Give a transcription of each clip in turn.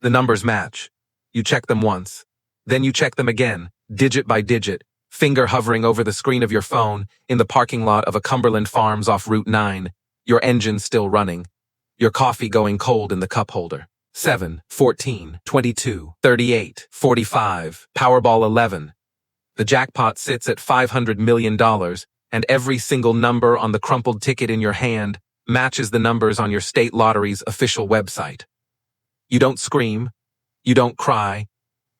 The numbers match. You check them once. Then you check them again, digit by digit, finger hovering over the screen of your phone, in the parking lot of a Cumberland Farms off Route 9, your engine still running, your coffee going cold in the cup holder. 7, 14, 22, 38, 45, Powerball 11. The jackpot sits at $500 million, and every single number on the crumpled ticket in your hand matches the numbers on your state lottery's official website. You don't scream. You don't cry.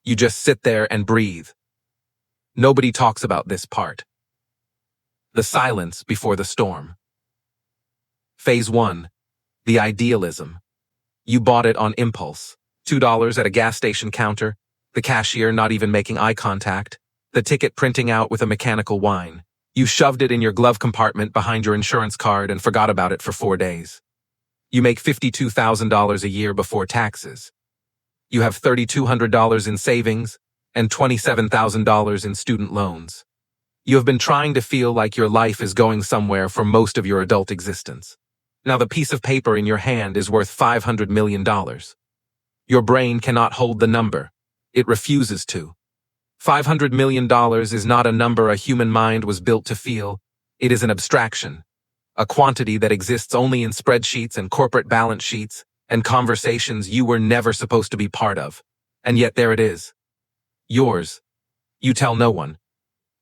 You just sit there and breathe. Nobody talks about this part. The silence before the storm. Phase 1. The idealism. You bought it on impulse. $2 at a gas station counter, the cashier not even making eye contact, the ticket printing out with a mechanical whine. You shoved it in your glove compartment behind your insurance card and forgot about it for 4 days. You make $52,000 a year before taxes. You have $3,200 in savings and $27,000 in student loans. You have been trying to feel like your life is going somewhere for most of your adult existence. Now the piece of paper in your hand is worth $500 million. Your brain cannot hold the number. It refuses to. $500 million is not a number a human mind was built to feel. It is an abstraction, a quantity that exists only in spreadsheets and corporate balance sheets and conversations you were never supposed to be part of. And yet there it is. Yours. You tell no one.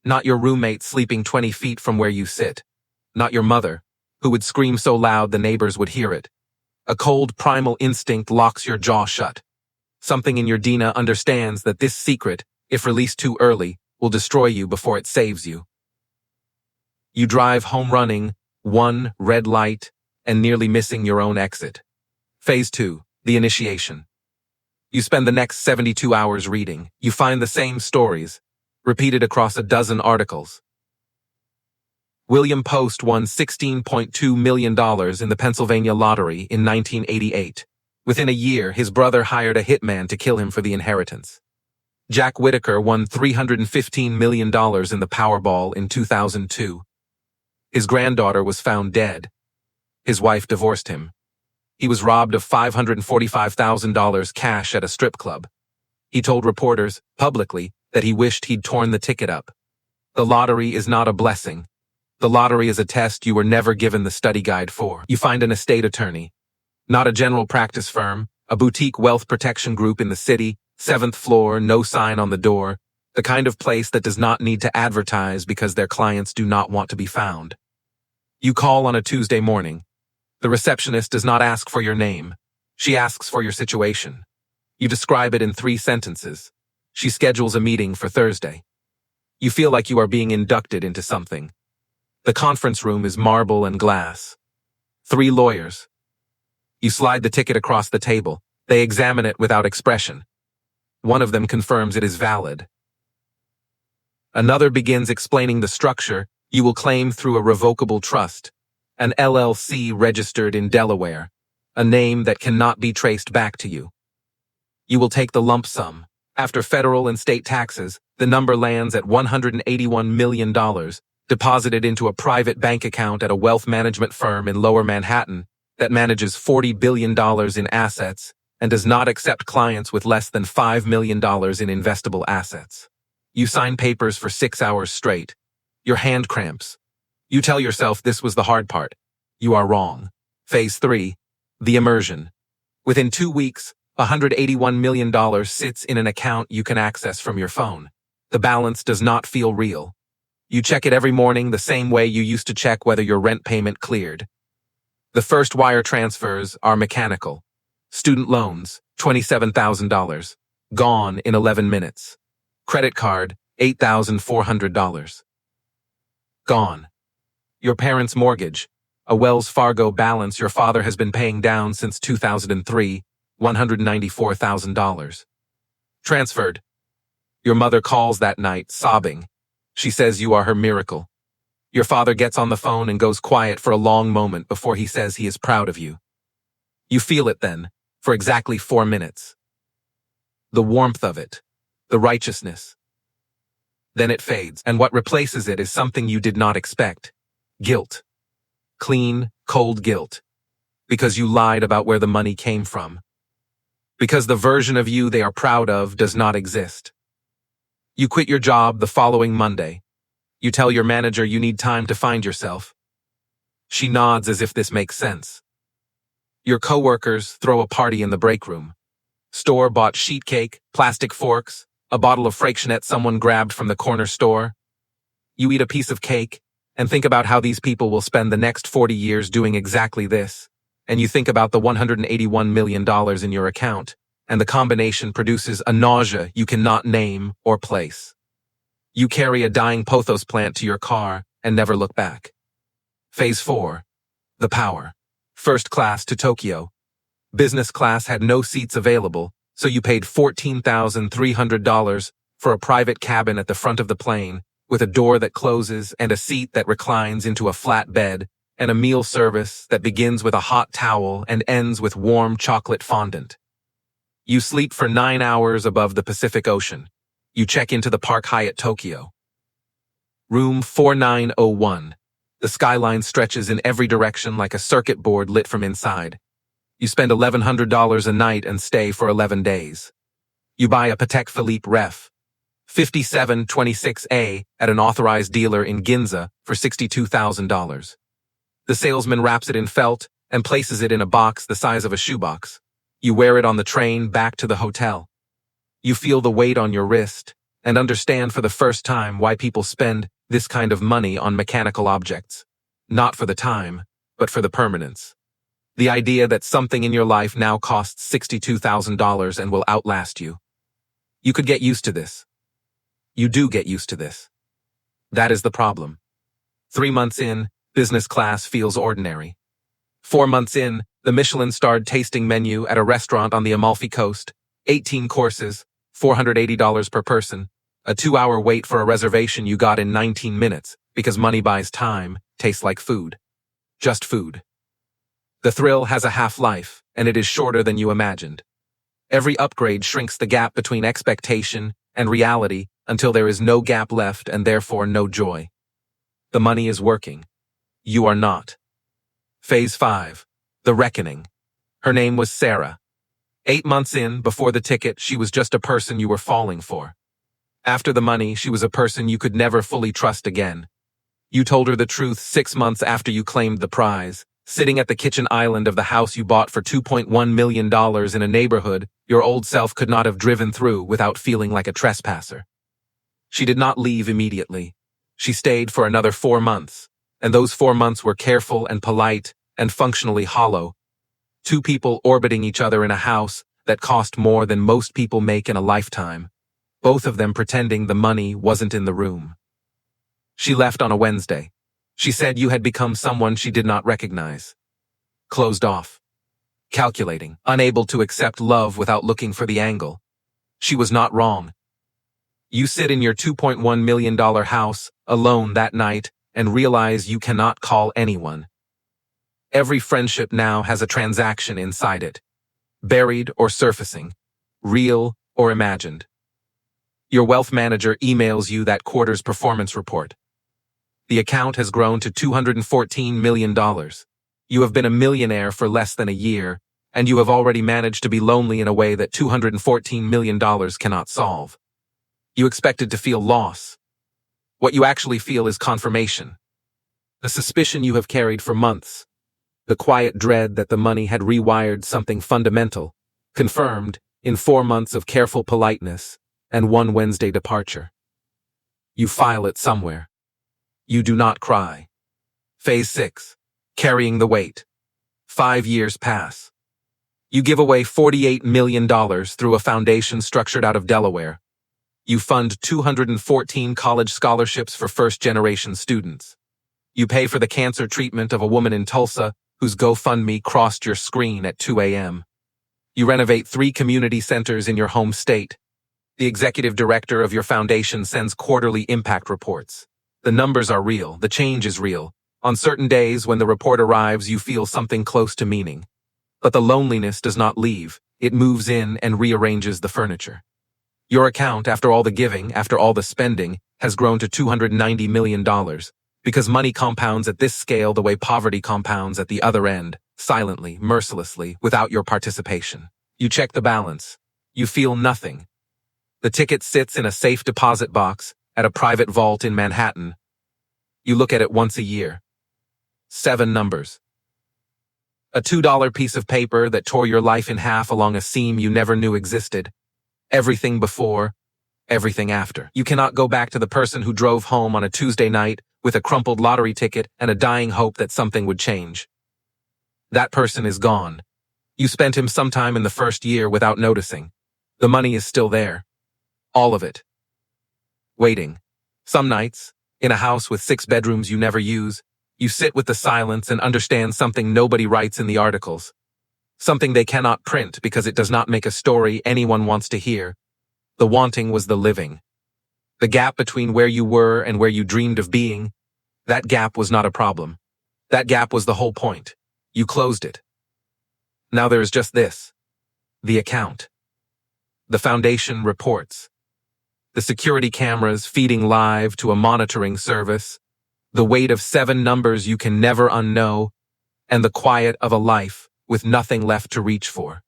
Not your roommate sleeping 20 feet from where you sit. Not your mother, who would scream so loud the neighbors would hear it. A cold primal instinct locks your jaw shut. Something in your DNA understands that this secret, if released too early, will destroy you before it saves you. You drive home running, one red light, and nearly missing your own exit. Phase 2, the initiation. You spend the next 72 hours reading. You find the same stories, repeated across a dozen articles. William Post won $16.2 million in the Pennsylvania lottery in 1988. Within a year, his brother hired a hitman to kill him for the inheritance. Jack Whitaker won $315 million in the Powerball in 2002. His granddaughter was found dead. His wife divorced him. He was robbed of $545,000 cash at a strip club. He told reporters, publicly, that he wished he'd torn the ticket up. The lottery is not a blessing. The lottery is a test you were never given the study guide for. You find an estate attorney. Not a general practice firm, a boutique wealth protection group in the city, 7th floor, no sign on the door, the kind of place that does not need to advertise because their clients do not want to be found. You call on a Tuesday morning. The receptionist does not ask for your name. She asks for your situation. You describe it in 3 sentences. She schedules a meeting for Thursday. You feel like you are being inducted into something. The conference room is marble and glass. 3 lawyers. You slide the ticket across the table. They examine it without expression. One of them confirms it is valid. Another begins explaining the structure you will claim through a revocable trust, an LLC registered in Delaware, a name that cannot be traced back to you. You will take the lump sum. After federal and state taxes, the number lands at $181 million, deposited into a private bank account at a wealth management firm in Lower Manhattan that manages $40 billion in assets and does not accept clients with less than $5 million in investable assets. You sign papers for 6 hours straight. Your hand cramps. You tell yourself this was the hard part. You are wrong. Phase 3, the immersion. Within 2 weeks, $181 million sits in an account you can access from your phone. The balance does not feel real. You check it every morning the same way you used to check whether your rent payment cleared. The first wire transfers are mechanical. Student loans, $27,000. Gone in 11 minutes. Credit card, $8,400. Gone. Your parents' mortgage, a Wells Fargo balance your father has been paying down since 2003, $194,000. Transferred. Your mother calls that night, sobbing. She says you are her miracle. Your father gets on the phone and goes quiet for a long moment before he says he is proud of you. You feel it then, for exactly 4 minutes. The warmth of it, the righteousness. Then it fades, and what replaces it is something you did not expect. Guilt. Clean, cold guilt. Because you lied about where the money came from. because the version of you they are proud of does not exist. You quit your job the following Monday. You tell your manager you need time to find yourself. She nods as if this makes sense. Your coworkers throw a party in the break room. Store-bought sheet cake, plastic forks, a bottle of Freixenet someone grabbed from the corner store. You eat a piece of cake and think about how these people will spend the next 40 years doing exactly this. And you think about the $181 million in your account, and the combination produces a nausea you cannot name or place. You carry a dying pothos plant to your car and never look back. Phase 4. The power. First class to Tokyo. Business class had no seats available, so you paid $14,300 for a private cabin at the front of the plane, with a door that closes and a seat that reclines into a flat bed, and a meal service that begins with a hot towel and ends with warm chocolate fondant. You sleep for 9 hours above the Pacific Ocean. You check into the Park Hyatt Tokyo. Room 4901. The skyline stretches in every direction like a circuit board lit from inside. You spend $1,100 a night and stay for 11 days. You buy a Patek Philippe Ref 5726A at an authorized dealer in Ginza for $62,000. The salesman wraps it in felt and places it in a box the size of a shoebox. You wear it on the train back to the hotel. You feel the weight on your wrist and understand for the first time why people spend this kind of money on mechanical objects. Not for the time, but for the permanence. The idea that something in your life now costs $62,000 and will outlast you. You could get used to this. You do get used to this. That is the problem. 3 months in, business class feels ordinary. 4 months in, the Michelin-starred tasting menu at a restaurant on the Amalfi Coast, 18 courses, $480 per person, a 2-hour wait for a reservation you got in 19 minutes because money buys time, tastes like food. Just food. The thrill has a half-life, and it is shorter than you imagined. Every upgrade shrinks the gap between expectation and reality until there is no gap left and therefore no joy. The money is working. You are not. Phase 5. The reckoning. Her name was Sarah. 8 months in, before the ticket, she was just a person you were falling for. After the money, she was a person you could never fully trust again. You told her the truth 6 months after you claimed the prize, sitting at the kitchen island of the house you bought for $2.1 million in a neighborhood your old self could not have driven through without feeling like a trespasser. She did not leave immediately. She stayed for another 4 months, and those 4 months were careful and polite and functionally hollow. 2 people orbiting each other in a house that cost more than most people make in a lifetime, both of them pretending the money wasn't in the room. She left on a Wednesday. She said you had become someone she did not recognize. Closed off. Calculating, unable to accept love without looking for the angle. She was not wrong. You sit in your $2.1 million house alone that night and realize you cannot call anyone. Every friendship now has a transaction inside it. Buried or surfacing. Real or imagined. Your wealth manager emails you that quarter's performance report. The account has grown to $214 million. You have been a millionaire for less than a year, and you have already managed to be lonely in a way that $214 million cannot solve. You expected to feel loss. What you actually feel is confirmation. The suspicion you have carried for months. The quiet dread that the money had rewired something fundamental, confirmed in 4 months of careful politeness and 1 Wednesday departure. You file it somewhere. You do not cry. Phase 6. Carrying the weight. 5 years pass. You give away $48 million through a foundation structured out of Delaware. You fund 214 college scholarships for first-generation students. You pay for the cancer treatment of a woman in Tulsa whose GoFundMe crossed your screen at 2 a.m. You renovate 3 community centers in your home state. The executive director of your foundation sends quarterly impact reports. The numbers are real, the change is real. On certain days when the report arrives, you feel something close to meaning. But the loneliness does not leave. It moves in and rearranges the furniture. Your account, after all the giving, after all the spending, has grown to $290 million, because money compounds at this scale the way poverty compounds at the other end, silently, mercilessly, without your participation. You check the balance. You feel nothing. The ticket sits in a safe deposit box at a private vault in Manhattan. You look at it once a year. 7 numbers. A $2 piece of paper that tore your life in half along a seam you never knew existed. Everything before, everything after. You cannot go back to the person who drove home on a Tuesday night with a crumpled lottery ticket and a dying hope that something would change. That person is gone. You spent him sometime in the first year without noticing. The money is still there. All of it. Waiting. Some nights, in a house with 6 bedrooms you never use, you sit with the silence and understand something nobody writes in the articles. Something they cannot print because it does not make a story anyone wants to hear. The wanting was the living. The gap between where you were and where you dreamed of being, that gap was not a problem. That gap was the whole point. You closed it. Now there is just this. The account. The foundation reports. The security cameras feeding live to a monitoring service. The weight of 7 numbers you can never unknow. And the quiet of a life with nothing left to reach for.